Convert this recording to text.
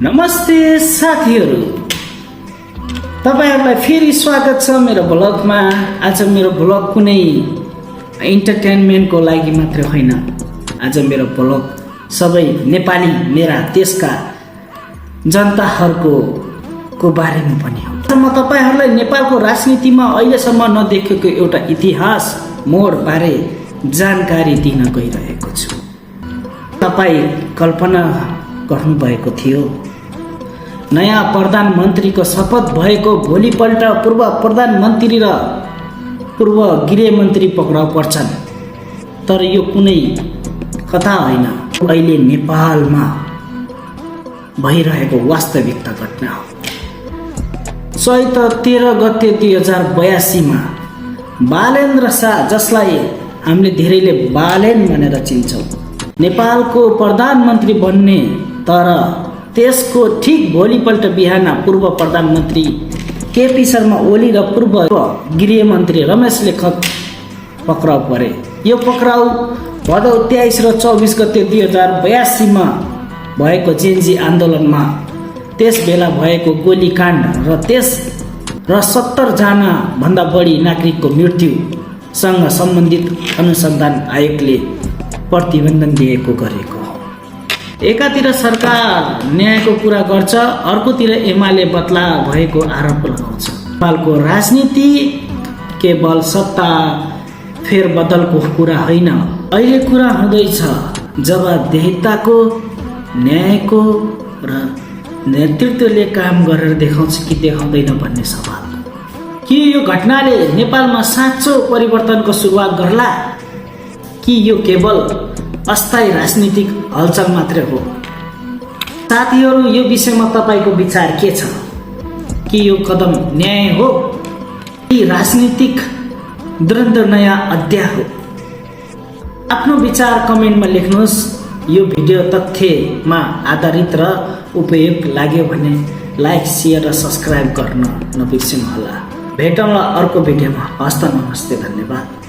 नमस्ते साथीहरू, तपाईहरुलाई फेरि स्वागत छ मेरो ब्लगमा। आज मेरो ब्लग कुनै इन्टरटेनमेन्टको लागि मात्र होइन। आज मेरो ब्लग सबै नेपाली मेरा देशका जनताहरुको बारेमा पनि हो। म तपाईहरुलाई नेपालको राजनीतिमा अहिलेसम्म नदेखेको एउटा इतिहास मोड बारे जानकारी दिन गइरहेको छु। तपाई कल्पना गर्नुभएको थियो नयाँ प्रधानमन्त्रीको शपथ भएको भोलिपल्ट पूर्व प्रधानमन्त्री र पूर्व गृहमन्त्री पक्राउ पर्छन्। तर यो कुनै कथा होइन, अहिले नेपालमा भइरहेको वास्तविकता घटना हो। चैत 13 गते 2082 मा बालेन्द्र शाह, जसलाई हामीले धेरैले बालेन भनेर चिन्छौँ, नेपालको प्रधानमन्त्री बन्ने। तर त्यसको ठिक भोलिपल्ट बिहान पूर्व प्रधानमन्त्री केपी शर्मा ओली र पूर्व गृहमन्त्री रमेश लेखक पक्राउ परे। यो पक्राउ भदौ 23 र 24 गते 2082 मा भएको जेन्जी आन्दोलनमा त्यस बेला भएको गोलीकाण्ड र 70 जना भन्दा बढी नागरिकको मृत्युसँग सम्बन्धित अनुसन्धान आयोगले प्रतिबन्धन दिएको गरेको हो। एकातिर सरकार न्यायको कुरा गर्छ, अर्कोतिर एमाले बदला भएको आरोप लगाउँछ। नेपालको राजनीति केवल सत्ता फेरबदलको कुरा होइन, अहिले कुरा हुँदैछ जवाबदेहिताको, न्यायको र नेतृत्वले काम गरेर देखाउँछ कि देखाउँदैन भन्ने सवाल। के यो घटनाले नेपालमा साँचो परिवर्तनको सुरुवात गर्ला कि यो केवल अस्थायी राजनीतिक हलचल मात्र हो? साथीहरू, यो विषयमा तपाईको विचार के छ? कि यो कदम न्याय हो कि राजनीतिक द्वन्द्व नयाँ अध्याय हो? आफ्नो विचार कमेन्टमा लेख्नुहोस्। यो भिडियो तथ्यमा आधारित र उपयोग लाग्यो भने लाइक, शेयर र सब्स्क्राइब गर्न नबिर्सनुहोला। भेटौँला अर्को भिडियोमा। हस्त नमस्ते, धन्यवाद।